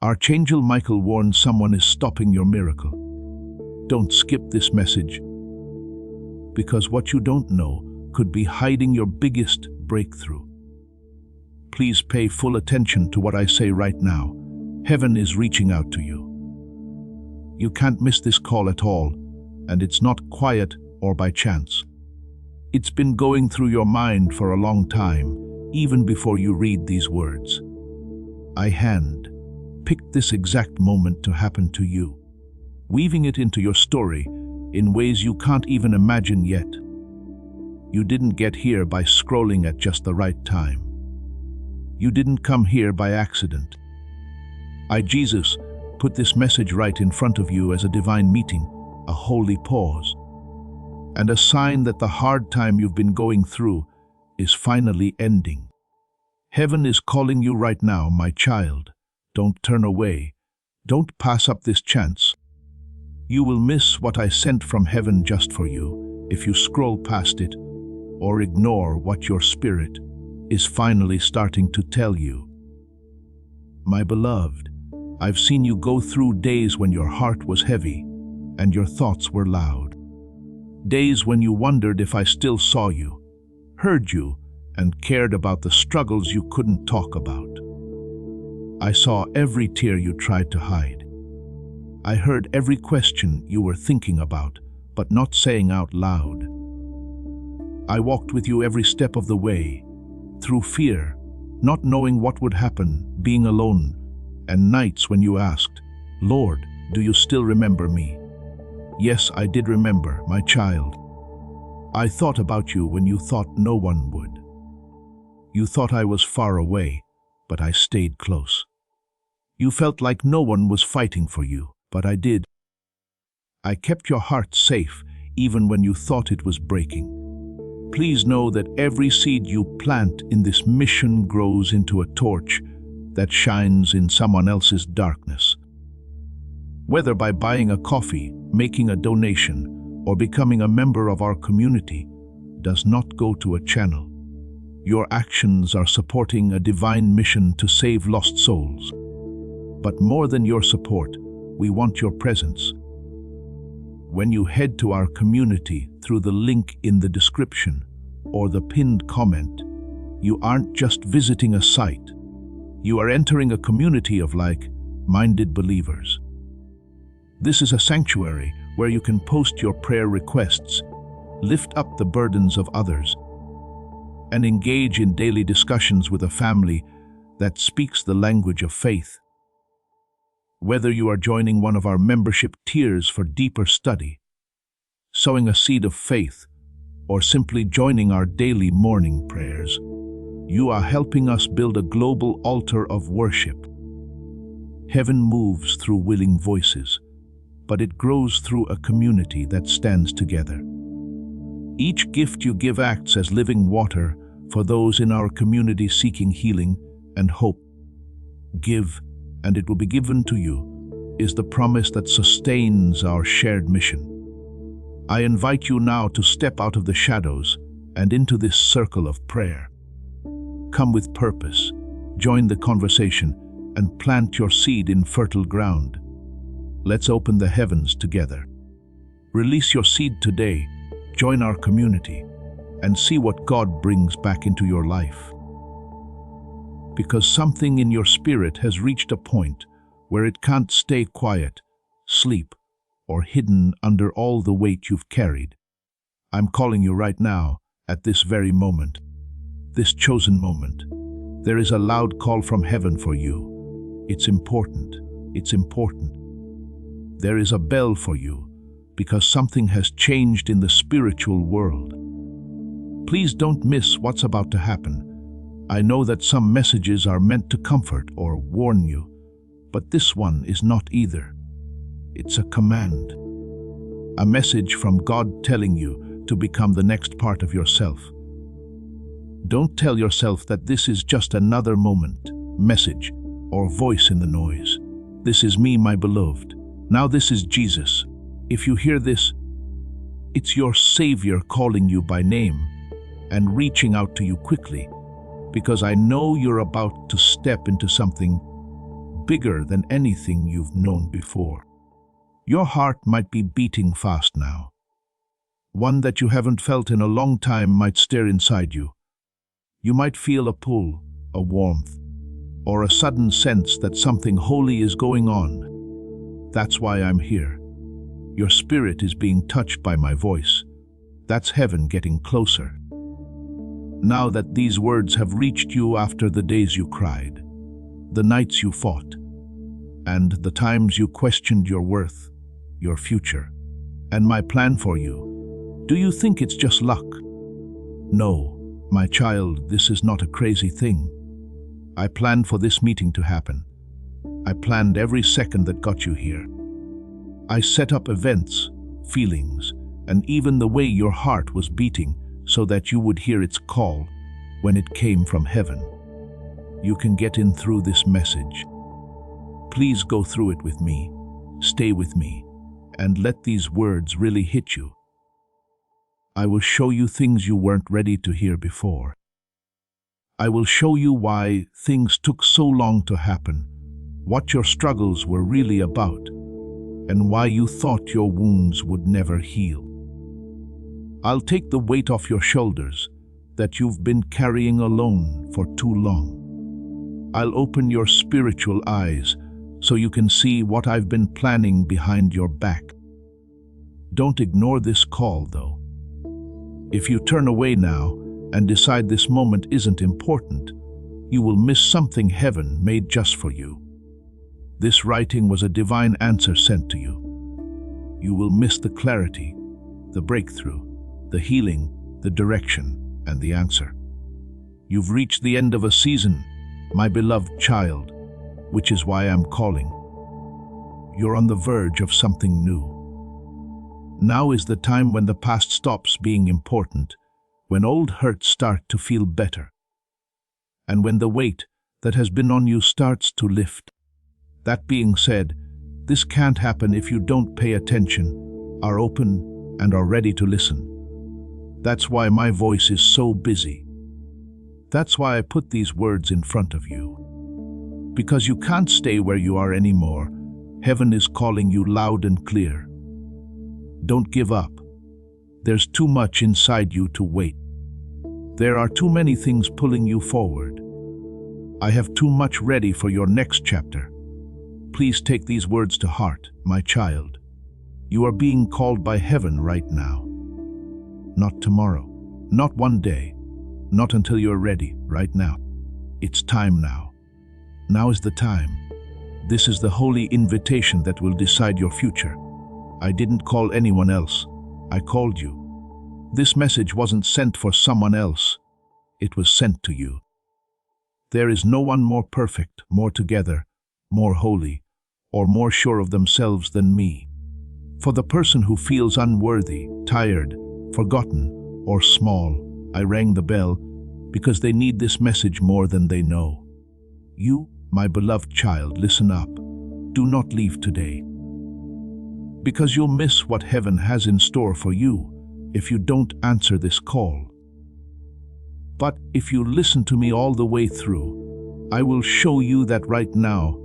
Archangel Michael warns someone is stopping your miracle. Don't skip this message, because what you don't know could be hiding your biggest breakthrough. Please pay full attention to what I say right now. Heaven is reaching out to you. You can't miss this call at all, and it's not quiet or by chance. It's been going through your mind for a long time, even before you read these words. I hand-picked this exact moment to happen to you, weaving it into your story in ways you can't even imagine yet. You didn't get here by scrolling at just the right time. You didn't come here by accident. Jesus, put this message right in front of you as a divine meeting, a holy pause, and a sign that the hard time you've been going through is finally ending. Heaven is calling you right now, my child. Don't turn away. Don't pass up this chance. You will miss what I sent from heaven just for you if you scroll past it or ignore what your spirit is finally starting to tell you. My beloved, I've seen you go through days when your heart was heavy and your thoughts were loud. Days when you wondered if I still saw you, heard you, and cared about the struggles you couldn't talk about. I saw every tear you tried to hide. I heard every question you were thinking about, but not saying out loud. I walked with you every step of the way, through fear, not knowing what would happen, being alone, and nights when you asked, Lord, do you still remember me? Yes, I did remember, my child. I thought about you when you thought no one would. You thought I was far away, but I stayed close. You felt like no one was fighting for you, but I did. I kept your heart safe even when you thought it was breaking. Please know that every seed you plant in this mission grows into a torch that shines in someone else's darkness. Whether by buying a coffee, making a donation, or becoming a member of our community, does not go to a channel. Your actions are supporting a divine mission to save lost souls. But more than your support, we want your presence. When you head to our community through the link in the description or the pinned comment, you aren't just visiting a site. You are entering a community of like-minded believers. This is a sanctuary where you can post your prayer requests, lift up the burdens of others, and engage in daily discussions with a family that speaks the language of faith. Whether you are joining one of our membership tiers for deeper study, sowing a seed of faith, or simply joining our daily morning prayers, you are helping us build a global altar of worship. Heaven moves through willing voices, but it grows through a community that stands together. Each gift you give acts as living water for those in our community seeking healing and hope. Give, and it will be given to you, is the promise that sustains our shared mission. I invite you now to step out of the shadows and into this circle of prayer. Come with purpose, join the conversation, and plant your seed in fertile ground. Let's open the heavens together. Release your seed today, join our community, and see what God brings back into your life. Because something in your spirit has reached a point where it can't stay quiet, sleep, or hidden under all the weight you've carried. I'm calling you right now, at this very moment, this chosen moment. There is a loud call from heaven for you. It's important. It's important. There is a bell for you, because something has changed in the spiritual world. Please don't miss what's about to happen. I know that some messages are meant to comfort or warn you, but this one is not either. It's a command. A message from God telling you to become the next part of yourself. Don't tell yourself that this is just another moment, message, or voice in the noise. This is me, my beloved. Now this is Jesus. If you hear this, it's your Savior calling you by name and reaching out to you quickly, because I know you're about to step into something bigger than anything you've known before. Your heart might be beating fast now. One that you haven't felt in a long time might stir inside you. You might feel a pull, a warmth, or a sudden sense that something holy is going on. That's why I'm here. Your spirit is being touched by my voice. That's heaven getting closer. Now that these words have reached you after the days you cried, the nights you fought, and the times you questioned your worth, your future, and my plan for you, do you think it's just luck? No, my child, this is not a crazy thing. I planned for this meeting to happen. I planned every second that got you here. I set up events, feelings, and even the way your heart was beating so that you would hear its call when it came from heaven. You can get in through this message. Please go through it with me, stay with me, and let these words really hit you. I will show you things you weren't ready to hear before. I will show you why things took so long to happen, what your struggles were really about, and why you thought your wounds would never heal. I'll take the weight off your shoulders that you've been carrying alone for too long. I'll open your spiritual eyes so you can see what I've been planning behind your back. Don't ignore this call, though. If you turn away now and decide this moment isn't important, you will miss something heaven made just for you. This writing was a divine answer sent to you. You will miss the clarity, the breakthrough, the healing, the direction, and the answer. You've reached the end of a season, my beloved child, which is why I'm calling. You're on the verge of something new. Now is the time when the past stops being important, when old hurts start to feel better, and when the weight that has been on you starts to lift. That being said, this can't happen if you don't pay attention, are open, and are ready to listen. That's why my voice is so busy. That's why I put these words in front of you. Because you can't stay where you are anymore. Heaven is calling you loud and clear. Don't give up. There's too much inside you to wait. There are too many things pulling you forward. I have too much ready for your next chapter. Please take these words to heart, my child. You are being called by heaven right now. Not tomorrow, not one day, not until you're ready, right now. It's time now. Now is the time. This is the holy invitation that will decide your future. I didn't call anyone else. I called you. This message wasn't sent for someone else. It was sent to you. There is no one more perfect, more together, more holy, or more sure of themselves than me. For the person who feels unworthy, tired, forgotten, or small, I rang the bell because they need this message more than they know. You, my beloved child, listen up. Do not leave today. Because you'll miss what heaven has in store for you if you don't answer this call. But if you listen to me all the way through, I will show you that right now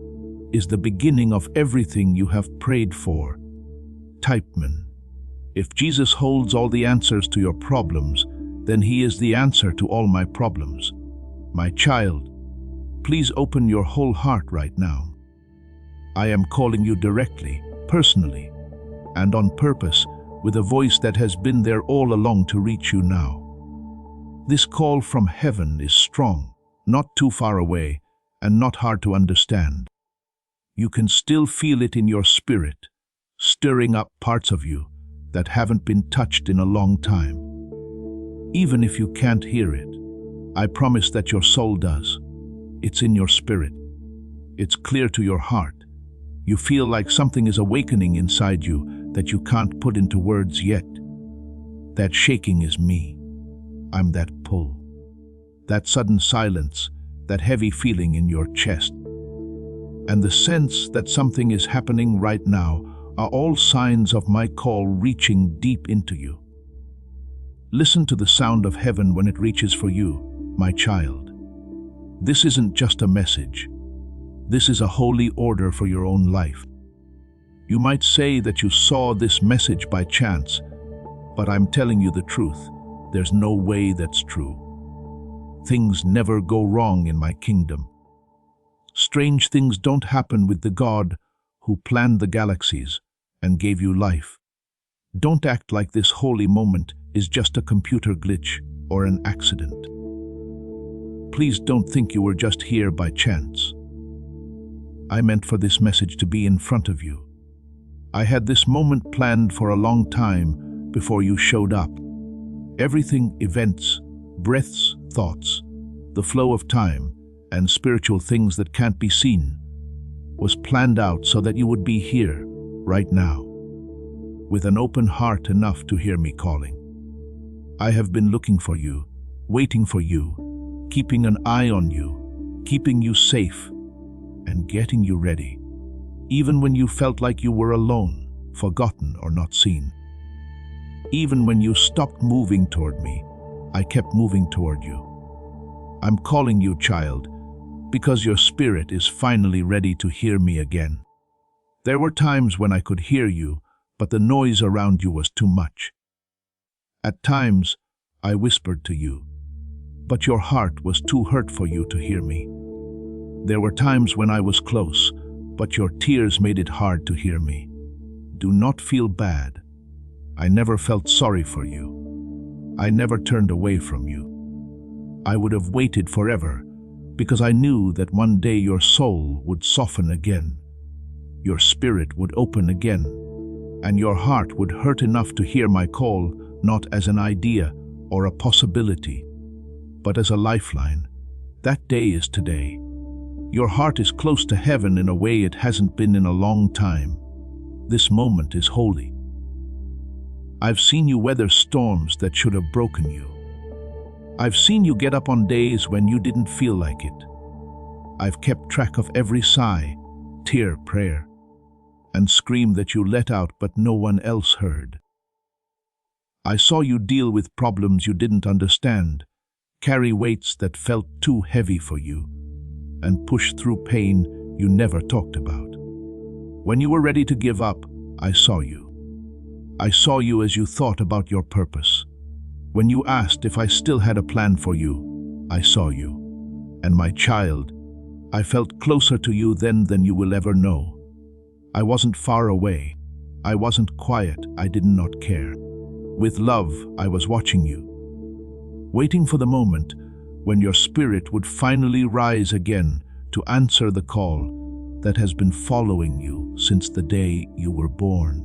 is the beginning of everything you have prayed for. Typeman. If Jesus holds all the answers to your problems, then he is the answer to all my problems. My child, please open your whole heart right now. I am calling you directly, personally, and on purpose, with a voice that has been there all along to reach you now. This call from heaven is strong, not too far away, and not hard to understand. You can still feel it in your spirit, stirring up parts of you that haven't been touched in a long time. Even if you can't hear it, I promise that your soul does. It's in your spirit. It's clear to your heart. You feel like something is awakening inside you that you can't put into words yet. That shaking is me. I'm that pull. That sudden silence, that heavy feeling in your chest, and the sense that something is happening right now are all signs of my call reaching deep into you. Listen to the sound of heaven when it reaches for you, my child. This isn't just a message. This is a holy order for your own life. You might say that you saw this message by chance, but I'm telling you the truth. There's no way that's true. Things never go wrong in my kingdom. Strange things don't happen with the God who planned the galaxies and gave you life. Don't act like this holy moment is just a computer glitch or an accident. Please don't think you were just here by chance. I meant for this message to be in front of you. I had this moment planned for a long time before you showed up. Everything, events, breaths, thoughts, the flow of time, and spiritual things that can't be seen, was planned out so that you would be here, right now, with an open heart enough to hear me calling. I have been looking for you, waiting for you, keeping an eye on you, keeping you safe, and getting you ready, even when you felt like you were alone, forgotten, or not seen. Even when you stopped moving toward me, I kept moving toward you. I'm calling you, child, because your spirit is finally ready to hear me again. There were times when I could hear you, but the noise around you was too much. At times, I whispered to you, but your heart was too hurt for you to hear me. There were times when I was close, but your tears made it hard to hear me. Do not feel bad. I never felt sorry for you. I never turned away from you. I would have waited forever, because I knew that one day your soul would soften again, your spirit would open again, and your heart would hurt enough to hear my call, not as an idea or a possibility, but as a lifeline. That day is today. Your heart is close to heaven in a way it hasn't been in a long time. This moment is holy. I've seen you weather storms that should have broken you. I've seen you get up on days when you didn't feel like it. I've kept track of every sigh, tear, prayer, and scream that you let out but no one else heard. I saw you deal with problems you didn't understand, carry weights that felt too heavy for you, and push through pain you never talked about. When you were ready to give up, I saw you. I saw you as you thought about your purpose. When you asked if I still had a plan for you, I saw you. And my child, I felt closer to you then than you will ever know. I wasn't far away. I wasn't quiet. I did not care. With love, I was watching you, waiting for the moment when your spirit would finally rise again to answer the call that has been following you since the day you were born.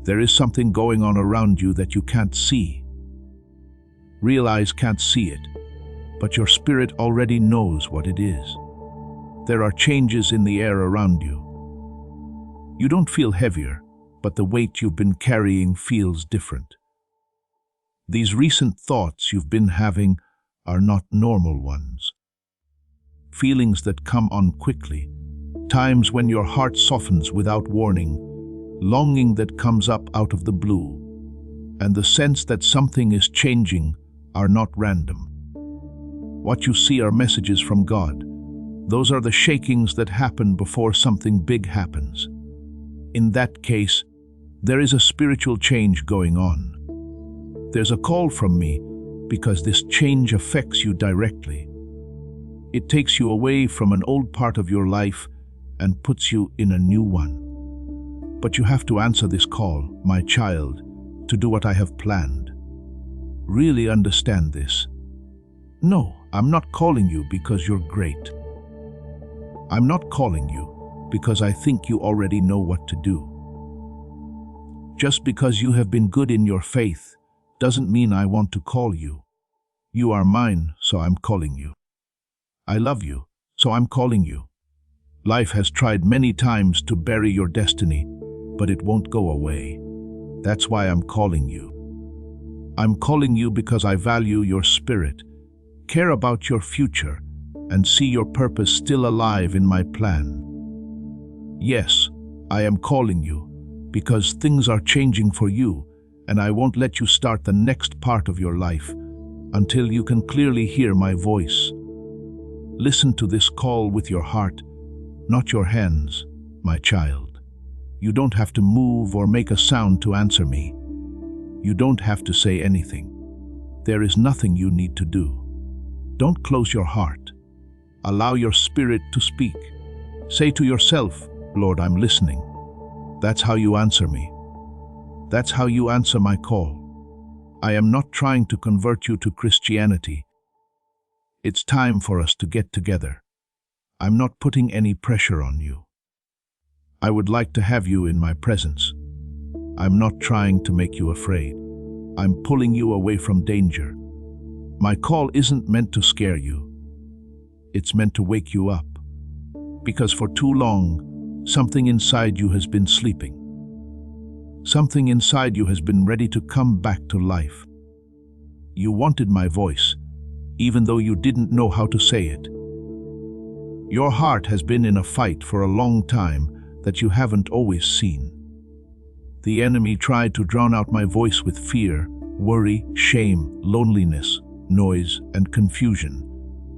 There is something going on around you that you can't see. Real eyes can't see it, but your spirit already knows what it is. There are changes in the air around you. You don't feel heavier, but the weight you've been carrying feels different. These recent thoughts you've been having are not normal ones. Feelings that come on quickly, times when your heart softens without warning, longing that comes up out of the blue, and the sense that something is changing are not random. What you see are messages from God. Those are the shakings that happen before something big happens. In that case, there is a spiritual change going on. There's a call from me because this change affects you directly. It takes you away from an old part of your life and puts you in a new one. But you have to answer this call, my child, to do what I have planned. Really understand this. No, I'm not calling you because you're great. I'm not calling you because I think you already know what to do. Just because you have been good in your faith doesn't mean I want to call you. You are mine, so I'm calling you. I love you, so I'm calling you. Life has tried many times to bury your destiny, but it won't go away. That's why I'm calling you. I'm calling you because I value your spirit, care about your future, and see your purpose still alive in my plan. Yes, I am calling you because things are changing for you, and I won't let you start the next part of your life until you can clearly hear my voice. Listen to this call with your heart not your hands, my child. You don't have to move or make a sound to answer me. You don't have to say anything. There is nothing you need to do. Don't close your heart. Allow your spirit to speak. Say to yourself, Lord, I'm listening. That's how you answer me. That's how you answer my call. I am not trying to convert you to Christianity. It's time for us to get together. I'm not putting any pressure on you. I would like to have you in my presence. I'm not trying to make you afraid. I'm pulling you away from danger. My call isn't meant to scare you. It's meant to wake you up. Because for too long, something inside you has been sleeping. Something inside you has been ready to come back to life. You wanted my voice, even though you didn't know how to say it. Your heart has been in a fight for a long time that you haven't always seen. The enemy tried to drown out my voice with fear, worry, shame, loneliness, noise, and confusion.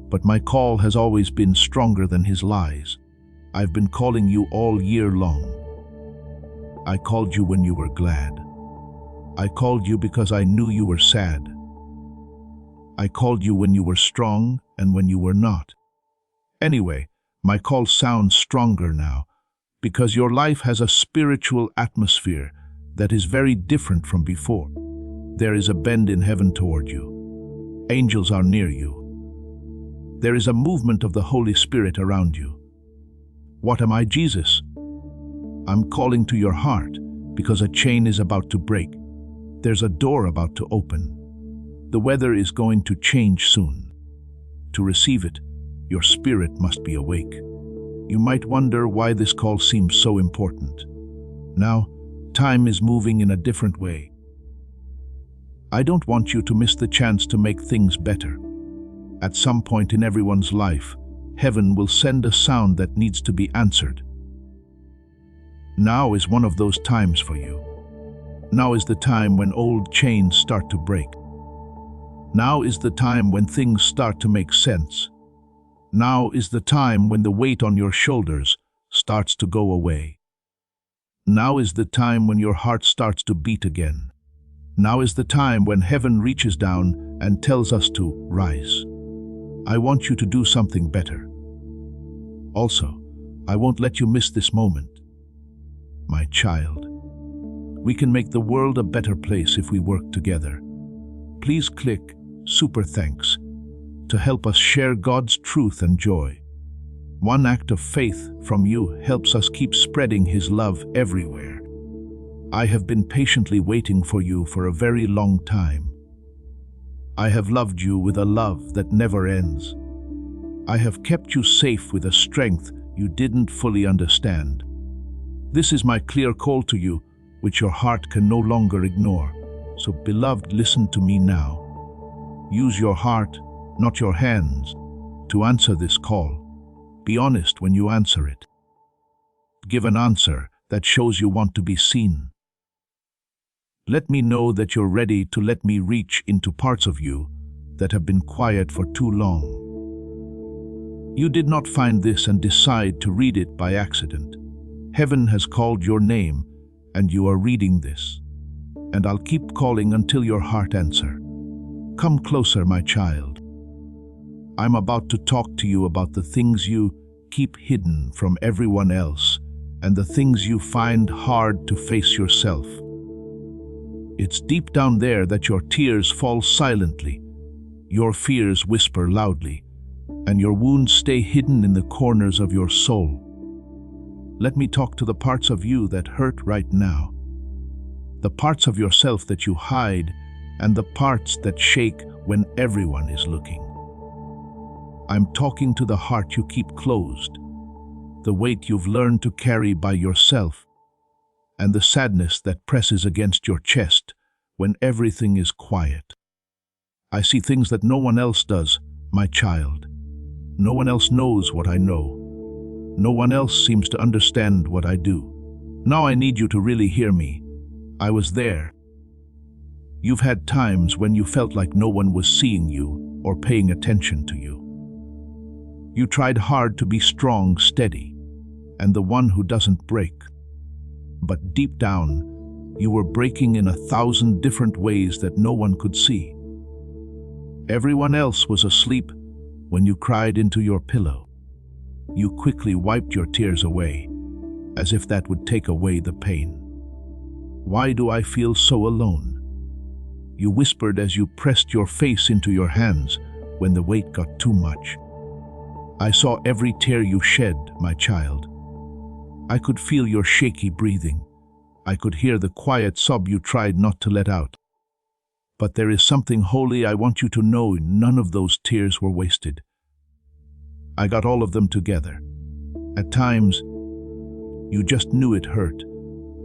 But my call has always been stronger than his lies. I've been calling you all year long. I called you when you were glad. I called you because I knew you were sad. I called you when you were strong and when you were not. Anyway, my call sounds stronger now because your life has a spiritual atmosphere that is very different from before. There is a bend in heaven toward you. Angels are near you. There is a movement of the Holy Spirit around you. What am I, Jesus? I'm calling to your heart because a chain is about to break. There's a door about to open. The weather is going to change soon. To receive it, your spirit must be awake. You might wonder why this call seems so important. Now, time is moving in a different way. I don't want you to miss the chance to make things better. At some point in everyone's life, heaven will send a sound that needs to be answered. Now is one of those times for you. Now is the time when old chains start to break. Now is the time when things start to make sense. Now is the time when the weight on your shoulders starts to go away. Now is the time when your heart starts to beat again. Now is the time when heaven reaches down and tells us to rise. I want you to do something better. Also, I won't let you miss this moment. My child, we can make the world a better place if we work together. Please click Super Thanks to help us share God's truth and joy. One act of faith from you helps us keep spreading His love everywhere. I have been patiently waiting for you for a very long time. I have loved you with a love that never ends. I have kept you safe with a strength you didn't fully understand. This is my clear call to you, which your heart can no longer ignore. So, beloved, listen to me now. Use your heart, not your hands, to answer this call. Be honest when you answer it. Give an answer that shows you want to be seen. Let me know that you're ready to let me reach into parts of you that have been quiet for too long. You did not find this and decide to read it by accident. Heaven has called your name, and you are reading this. And I'll keep calling until your heart answers. Come closer, my child. I'm about to talk to you about the things you keep hidden from everyone else, and the things you find hard to face yourself. It's deep down there that your tears fall silently, your fears whisper loudly, and your wounds stay hidden in the corners of your soul. Let me talk to the parts of you that hurt right now. The parts of yourself that you hide, and the parts that shake when everyone is looking. I'm talking to the heart you keep closed, the weight you've learned to carry by yourself, and the sadness that presses against your chest when everything is quiet. I see things that no one else does, my child. No one else knows what I know. No one else seems to understand what I do. Now I need you to really hear me. I was there. You've had times when you felt like no one was seeing you or paying attention to you. You tried hard to be strong, steady. and the one who doesn't break. But deep down, you were breaking in 1,000 different ways that no one could see. Everyone else was asleep when you cried into your pillow. You quickly wiped your tears away, as if that would take away the pain. "Why do I feel so alone?" you whispered as you pressed your face into your hands when the weight got too much. I saw every tear you shed, my child. I could feel your shaky breathing. I could hear the quiet sob you tried not to let out. But there is something holy I want you to know: none of those tears were wasted. I got all of them together. At times, you just knew it hurt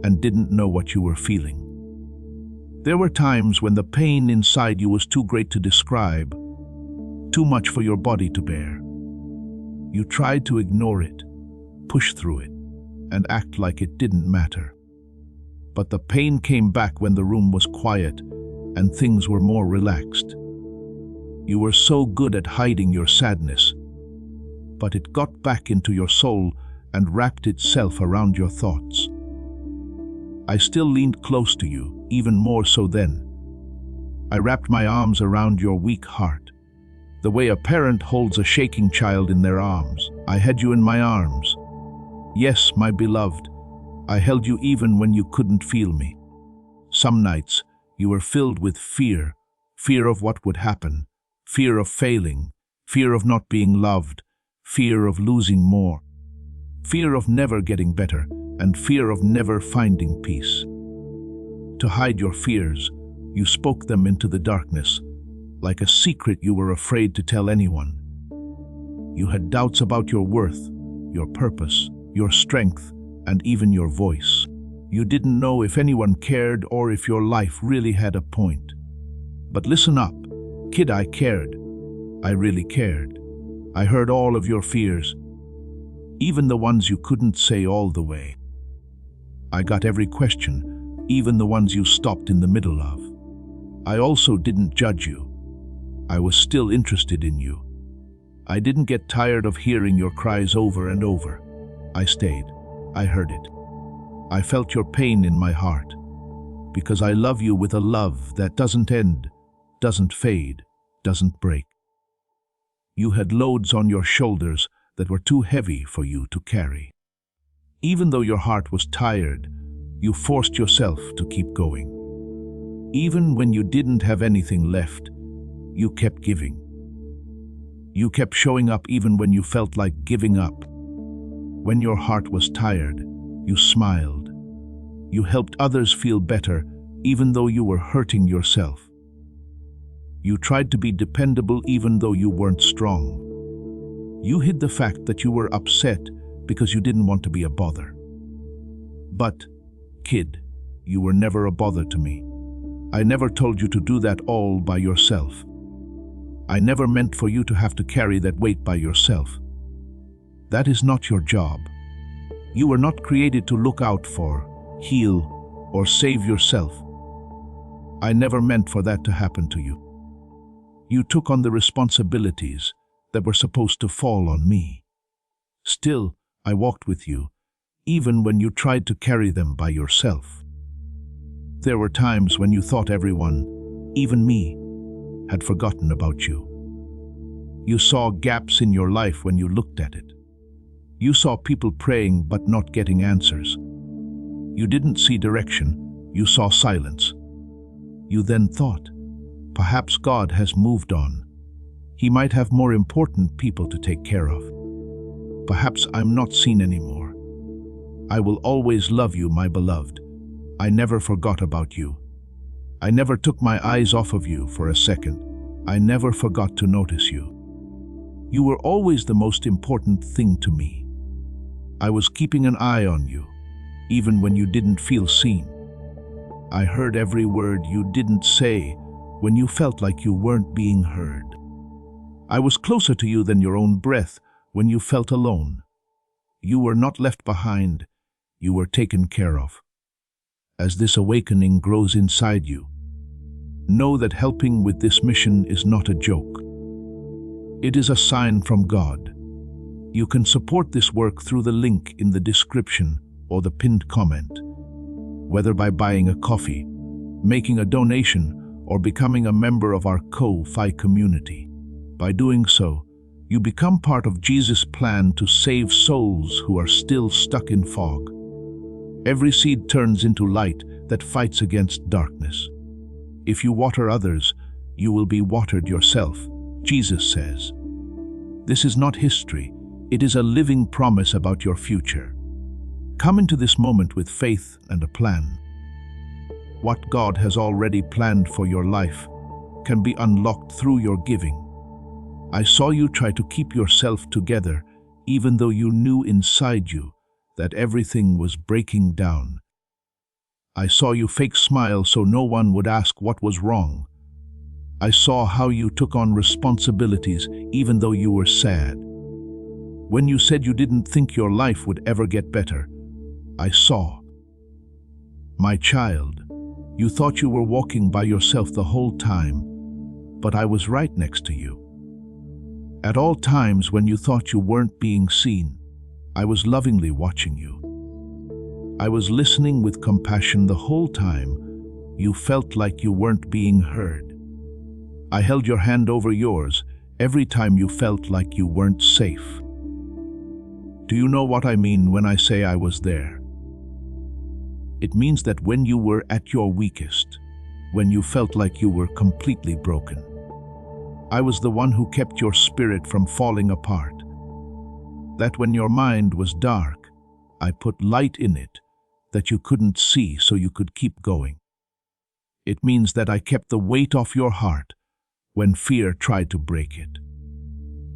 and didn't know what you were feeling. There were times when the pain inside you was too great to describe, too much for your body to bear. You tried to ignore it, push through it, and act like it didn't matter. But the pain came back when the room was quiet and things were more relaxed. You were so good at hiding your sadness, but it got back into your soul and wrapped itself around your thoughts. I still leaned close to you, even more so then. I wrapped my arms around your weak heart, the way a parent holds a shaking child in their arms. I had you in my arms. Yes, my beloved, I held you even when you couldn't feel me. Some nights, you were filled with fear, fear of what would happen, fear of failing, fear of not being loved, fear of losing more, fear of never getting better, and fear of never finding peace. To hide your fears, you spoke them into the darkness, like a secret you were afraid to tell anyone. You had doubts about your worth, your purpose, your strength, and even your voice. You didn't know if anyone cared or if your life really had a point. But listen up, kid, I cared. I really cared. I heard all of your fears, even the ones you couldn't say all the way. I got every question, even the ones you stopped in the middle of. I also didn't judge you. I was still interested in you. I didn't get tired of hearing your cries over and over. I stayed. I heard it. I felt your pain in my heart, because I love you with a love that doesn't end, doesn't fade, doesn't break. You had loads on your shoulders that were too heavy for you to carry. Even though your heart was tired, you forced yourself to keep going. Even when you didn't have anything left, you kept giving. You kept showing up even when you felt like giving up. When your heart was tired, you smiled. You helped others feel better, even though you were hurting yourself. You tried to be dependable even though you weren't strong. You hid the fact that you were upset because you didn't want to be a bother. But, kid, you were never a bother to me. I never told you to do that all by yourself. I never meant for you to have to carry that weight by yourself. That is not your job. You were not created to look out for, heal, or save yourself. I never meant for that to happen to you. You took on the responsibilities that were supposed to fall on me. Still, I walked with you, even when you tried to carry them by yourself. There were times when you thought everyone, even me, had forgotten about you. You saw gaps in your life when you looked at it. You saw people praying but not getting answers. You didn't see direction, you saw silence. You then thought, perhaps God has moved on. He might have more important people to take care of. Perhaps I'm not seen anymore. I will always love you, my beloved. I never forgot about you. I never took my eyes off of you for a second. I never forgot to notice you. You were always the most important thing to me. I was keeping an eye on you, even when you didn't feel seen. I heard every word you didn't say when you felt like you weren't being heard. I was closer to you than your own breath when you felt alone. You were not left behind, you were taken care of. As this awakening grows inside you, know that helping with this mission is not a joke. It is a sign from God. You can support this work through the link in the description or the pinned comment, whether by buying a coffee, making a donation, or becoming a member of our Ko-Fi community. By doing so, you become part of Jesus' plan to save souls who are still stuck in fog. Every seed turns into light that fights against darkness. If you water others, you will be watered yourself, Jesus says. This is not history, it is a living promise about your future. Come into this moment with faith and a plan. What God has already planned for your life can be unlocked through your giving. I saw you try to keep yourself together even though you knew inside you that everything was breaking down. I saw you fake smile so no one would ask what was wrong. I saw how you took on responsibilities even though you were sad. When you said you didn't think your life would ever get better, I saw. My child, you thought you were walking by yourself the whole time, but I was right next to you. At all times when you thought you weren't being seen, I was lovingly watching you. I was listening with compassion the whole time you felt like you weren't being heard. I held your hand over yours every time you felt like you weren't safe. Do you know what I mean when I say I was there? It means that when you were at your weakest, when you felt like you were completely broken, I was the one who kept your spirit from falling apart. That when your mind was dark, I put light in it that you couldn't see so you could keep going. It means that I kept the weight off your heart when fear tried to break it.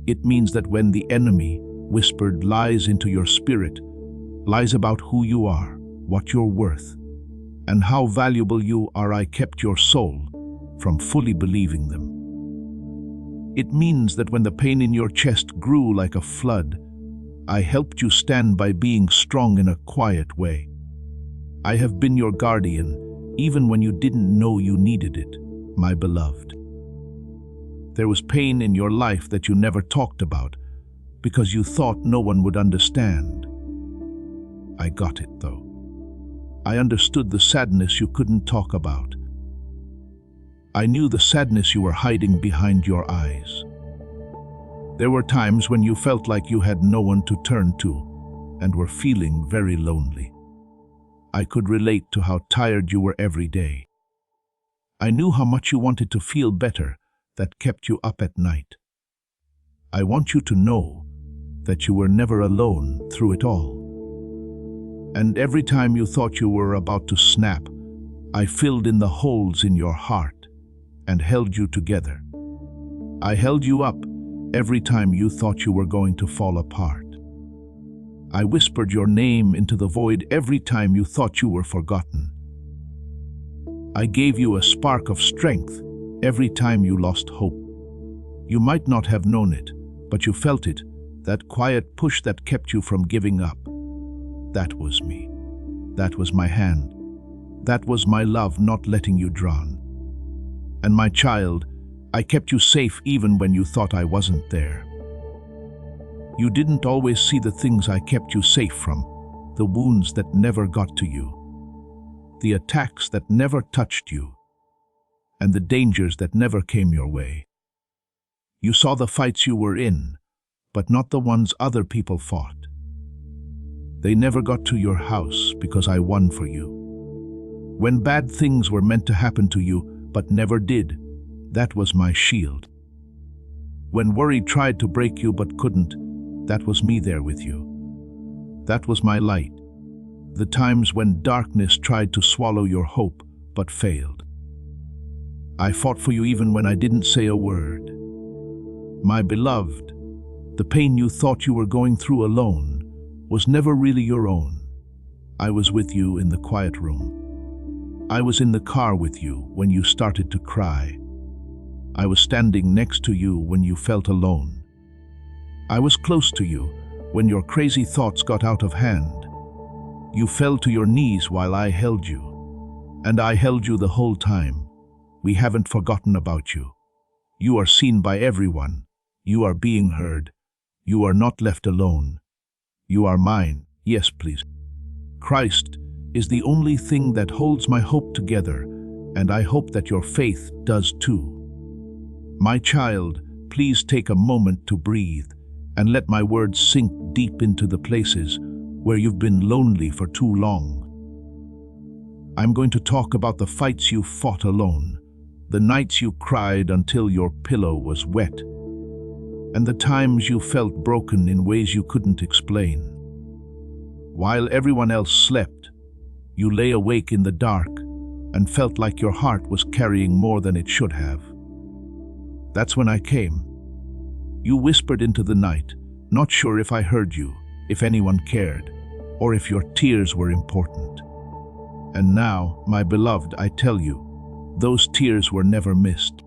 It means that when the enemy whispered lies into your spirit, lies about who you are, what you're worth, and how valuable you are, I kept your soul from fully believing them. It means that when the pain in your chest grew like a flood, I helped you stand by being strong in a quiet way. I have been your guardian, even when you didn't know you needed it, my beloved. There was pain in your life that you never talked about because you thought no one would understand. I got it, though. I understood the sadness you couldn't talk about. I knew the sadness you were hiding behind your eyes. There were times when you felt like you had no one to turn to and were feeling very lonely. I could relate to how tired you were every day. I knew how much you wanted to feel better that kept you up at night. I want you to know that you were never alone through it all. And every time you thought you were about to snap, I filled in the holes in your heart and held you together. I held you up every time you thought you were going to fall apart. I whispered your name into the void every time you thought you were forgotten. I gave you a spark of strength every time you lost hope. You might not have known it, but you felt it, that quiet push that kept you from giving up. That was me. That was my hand. That was my love not letting you drown. And my child, I kept you safe even when you thought I wasn't there. You didn't always see the things I kept you safe from, the wounds that never got to you, the attacks that never touched you, and the dangers that never came your way. You saw the fights you were in, but not the ones other people fought. They never got to your house because I won for you. When bad things were meant to happen to you but never did, that was my shield. When worry tried to break you but couldn't, that was me there with you. That was my light. The times when darkness tried to swallow your hope but failed. I fought for you even when I didn't say a word. My beloved, the pain you thought you were going through alone was never really your own. I was with you in the quiet room. I was in the car with you when you started to cry. I was standing next to you when you felt alone. I was close to you when your crazy thoughts got out of hand. You fell to your knees while I held you. And I held you the whole time. We haven't forgotten about you. You are seen by everyone. You are being heard. You are not left alone. You are mine. Yes, please. Christ is the only thing that holds my hope together, and I hope that your faith does too. My child, please take a moment to breathe and let my words sink deep into the places where you've been lonely for too long. I'm going to talk about the fights you fought alone, the nights you cried until your pillow was wet, and the times you felt broken in ways you couldn't explain. While everyone else slept, you lay awake in the dark and felt like your heart was carrying more than it should have. That's when I came. You whispered into the night, not sure if I heard you, if anyone cared, or if your tears were important. And now, my beloved, I tell you, those tears were never missed.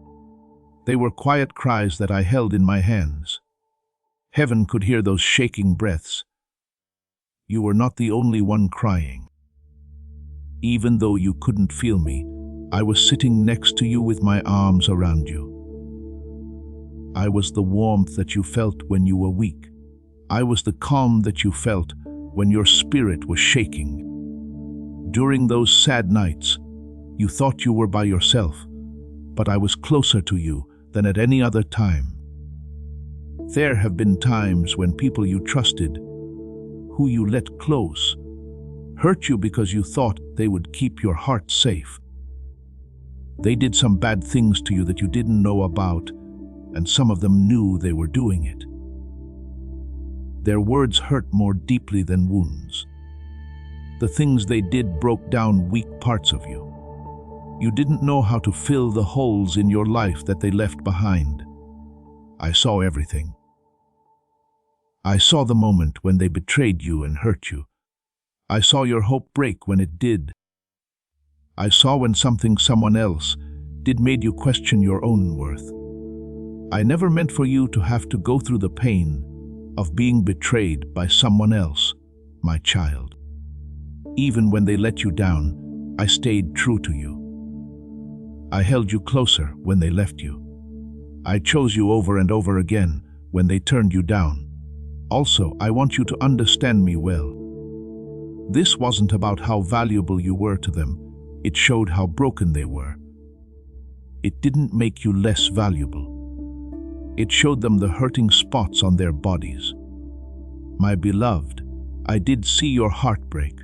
They were quiet cries that I held in my hands. Heaven could hear those shaking breaths. You were not the only one crying. Even though you couldn't feel me, I was sitting next to you with my arms around you. I was the warmth that you felt when you were weak. I was the calm that you felt when your spirit was shaking. During those sad nights, you thought you were by yourself, but I was closer to you than at any other time. There have been times when people you trusted, who you let close, hurt you because you thought they would keep your heart safe. They did some bad things to you that you didn't know about, and some of them knew they were doing it. Their words hurt more deeply than wounds. The things they did broke down weak parts of you. You didn't know how to fill the holes in your life that they left behind. I saw everything. I saw the moment when they betrayed you and hurt you. I saw your hope break when it did. I saw when something someone else did made you question your own worth. I never meant for you to have to go through the pain of being betrayed by someone else, my child. Even when they let you down, I stayed true to you. I held you closer when they left you. I chose you over and over again when they turned you down. Also, I want you to understand me well. This wasn't about how valuable you were to them. It showed how broken they were. It didn't make you less valuable. It showed them the hurting spots on their bodies. My beloved, I did see your heartbreak,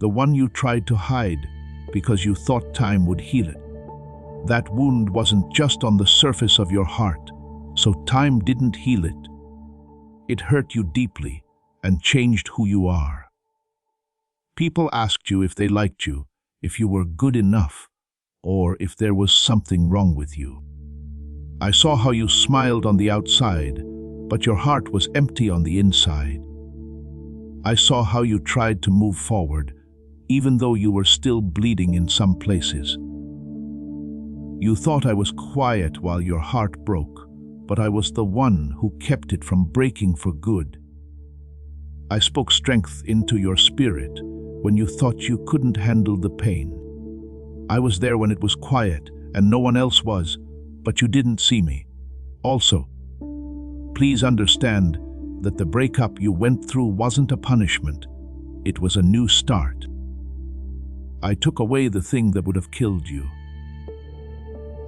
the one you tried to hide because you thought time would heal it. That wound wasn't just on the surface of your heart, so time didn't heal it. It hurt you deeply and changed who you are. People asked you if they liked you, if you were good enough, or if there was something wrong with you. I saw how you smiled on the outside, but your heart was empty on the inside. I saw how you tried to move forward, even though you were still bleeding in some places. You thought I was quiet while your heart broke, but I was the one who kept it from breaking for good. I spoke strength into your spirit when you thought you couldn't handle the pain. I was there when it was quiet and no one else was, but you didn't see me. Also, please understand that the breakup you went through wasn't a punishment. It was a new start. I took away the thing that would have killed you.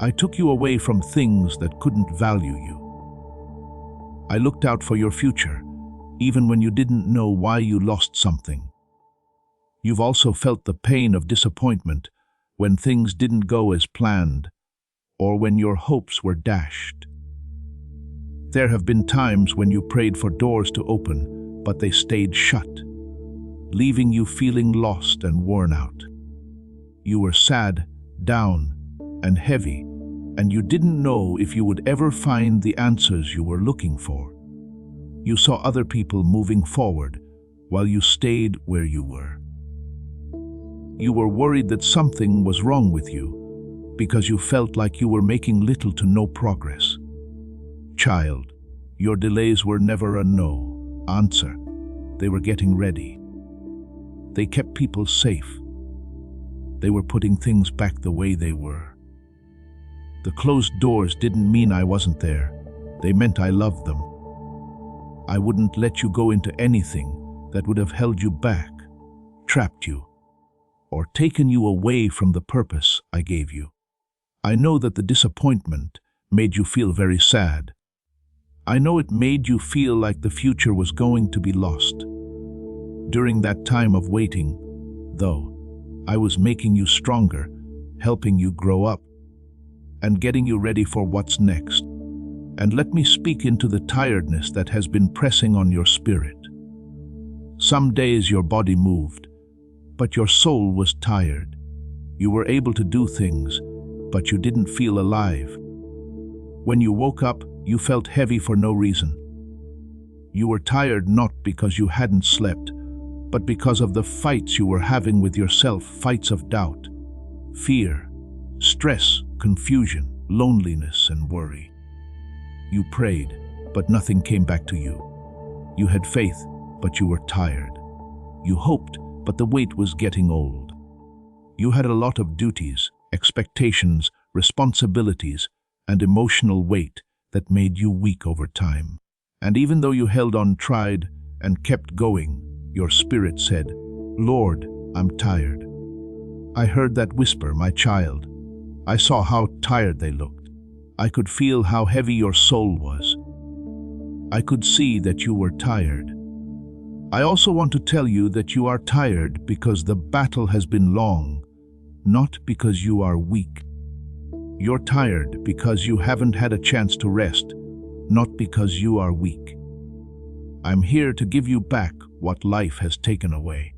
I took you away from things that couldn't value you. I looked out for your future, even when you didn't know why you lost something. You've also felt the pain of disappointment when things didn't go as planned, or when your hopes were dashed. There have been times when you prayed for doors to open, but they stayed shut, leaving you feeling lost and worn out. You were sad, down, and heavy, and you didn't know if you would ever find the answers you were looking for. You saw other people moving forward while you stayed where you were. You were worried that something was wrong with you, because you felt like you were making little to no progress. Child, your delays were never a no answer. They were getting ready. They kept people safe. They were putting things back the way they were. The closed doors didn't mean I wasn't there. They meant I loved them. I wouldn't let you go into anything that would have held you back, trapped you, or taken you away from the purpose I gave you. I know that the disappointment made you feel very sad. I know it made you feel like the future was going to be lost. During that time of waiting, though, I was making you stronger, helping you grow up, and getting you ready for what's next. And let me speak into the tiredness that has been pressing on your spirit. Some days your body moved, but your soul was tired. You were able to do things, but you didn't feel alive. When you woke up, you felt heavy for no reason. You were tired not because you hadn't slept, but because of the fights you were having with yourself, fights of doubt, fear, stress, confusion, loneliness, and worry. You prayed, but nothing came back to you. You had faith, but you were tired. You hoped, but the weight was getting old. You had a lot of duties, expectations, responsibilities, and emotional weight that made you weak over time. And even though you held on, tried, and kept going, your spirit said, "Lord, I'm tired." I heard that whisper, my child. I saw how tired they looked. I could feel how heavy your soul was. I could see that you were tired. I also want to tell you that you are tired because the battle has been long, not because you are weak. You're tired because you haven't had a chance to rest, not because you are weak. I'm here to give you back what life has taken away.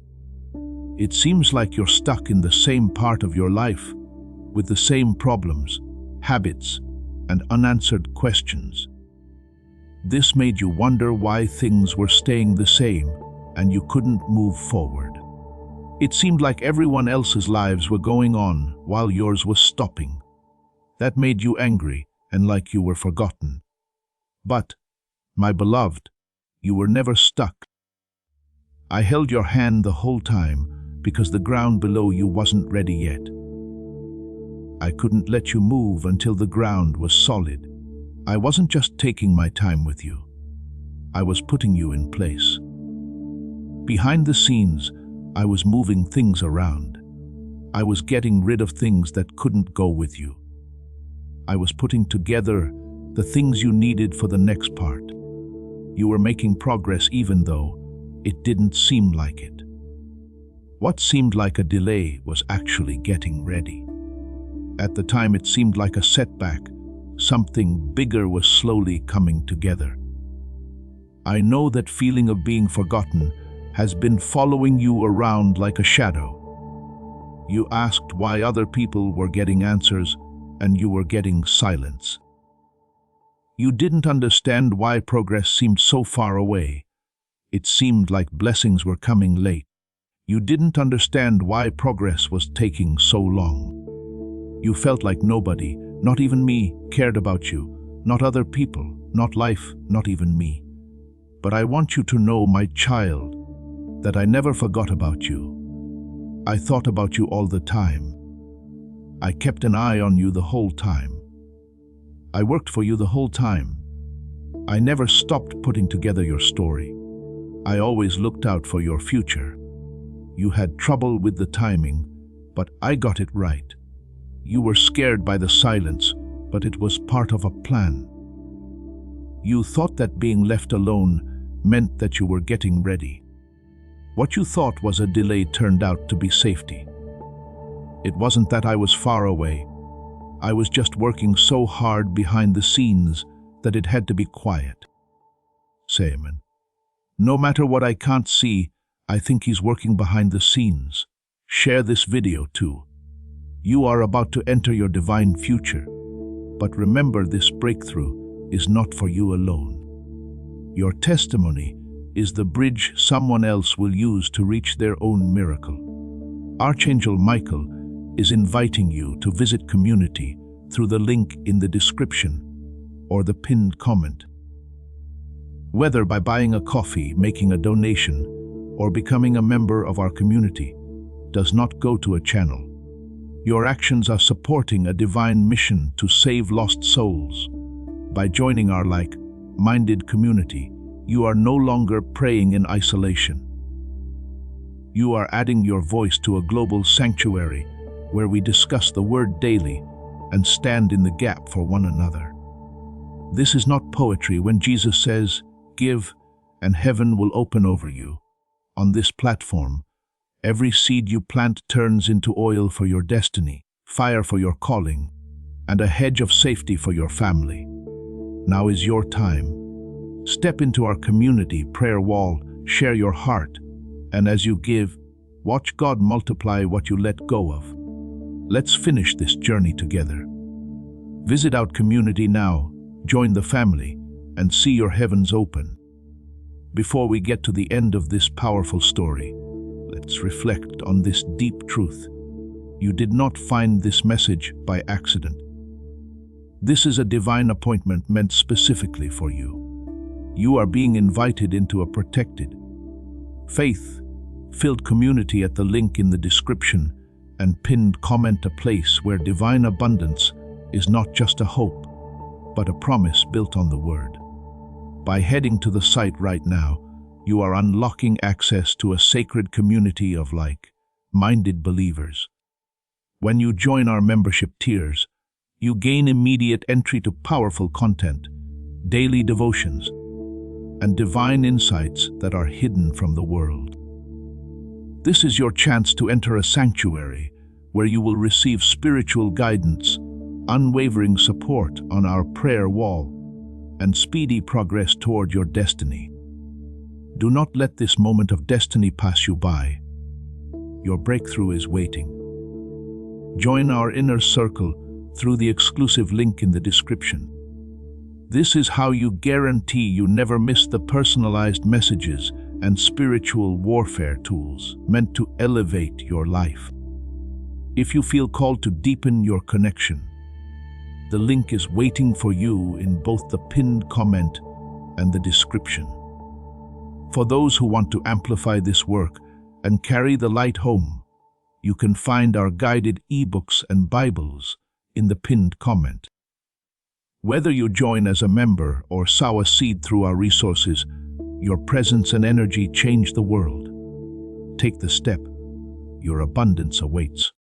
It seems like you're stuck in the same part of your life, with the same problems, habits, and unanswered questions. This made you wonder why things were staying the same and you couldn't move forward. It seemed like everyone else's lives were going on while yours was stopping. That made you angry and like you were forgotten. But, my beloved, you were never stuck. I held your hand the whole time because the ground below you wasn't ready yet. I couldn't let you move until the ground was solid. I wasn't just taking my time with you. I was putting you in place. Behind the scenes, I was moving things around. I was getting rid of things that couldn't go with you. I was putting together the things you needed for the next part. You were making progress even though it didn't seem like it. What seemed like a delay was actually getting ready. At the time it seemed like a setback. Something bigger was slowly coming together. I know that feeling of being forgotten has been following you around like a shadow. You asked why other people were getting answers and you were getting silence. You didn't understand why progress seemed so far away. It seemed like blessings were coming late. You didn't understand why progress was taking so long. You felt like nobody, not even me, cared about you, not other people, not life, not even me. But I want you to know, my child, that I never forgot about you. I thought about you all the time. I kept an eye on you the whole time. I worked for you the whole time. I never stopped putting together your story. I always looked out for your future. You had trouble with the timing, but I got it right. You were scared by the silence, but it was part of a plan. You thought that being left alone meant that you were getting ready. What you thought was a delay turned out to be safety. It wasn't that I was far away. I was just working so hard behind the scenes that it had to be quiet. Seaman. No matter what I can't see, I think he's working behind the scenes. Share this video too. You are about to enter your divine future. But remember, this breakthrough is not for you alone. Your testimony is the bridge someone else will use to reach their own miracle. Archangel Michael is inviting you to visit Community through the link in the description or the pinned comment. Whether by buying a coffee, making a donation, or becoming a member of our community, does not go to a channel. Your actions are supporting a divine mission to save lost souls. By joining our like-minded community, You are no longer praying in isolation. You are adding your voice to a global sanctuary where we discuss the Word daily and stand in the gap for one another. This is not poetry when Jesus says, "Give, and heaven will open over you." On this platform, every seed you plant turns into oil for your destiny, fire for your calling, and a hedge of safety for your family. Now is your time. Step into our community prayer wall, share your heart, and as you give, watch God multiply what you let go of. Let's finish this journey together. Visit our community now, join the family, and see your heavens open. Before we get to the end of this powerful story, let's reflect on this deep truth. You did not find this message by accident. This is a divine appointment meant specifically for you. You are being invited into a protected, faith-filled community at the link in the description and pinned comment, a place where divine abundance is not just a hope, but a promise built on the Word. By heading to the site right now, you are unlocking access to a sacred community of like-minded believers. When you join our membership tiers, you gain immediate entry to powerful content, daily devotions, and divine insights that are hidden from the world. This is your chance to enter a sanctuary where you will receive spiritual guidance, unwavering support on our prayer wall, and speedy progress toward your destiny. Do not let this moment of destiny pass you by. Your breakthrough is waiting. Join our inner circle through the exclusive link in the description. This is how you guarantee you never miss the personalized messages and spiritual warfare tools meant to elevate your life. If you feel called to deepen your connection, the link is waiting for you in both the pinned comment and the description. For those who want to amplify this work and carry the light home, you can find our guided ebooks and Bibles in the pinned comment. Whether you join as a member or sow a seed through our resources, your presence and energy change the world. Take the step. Your abundance awaits.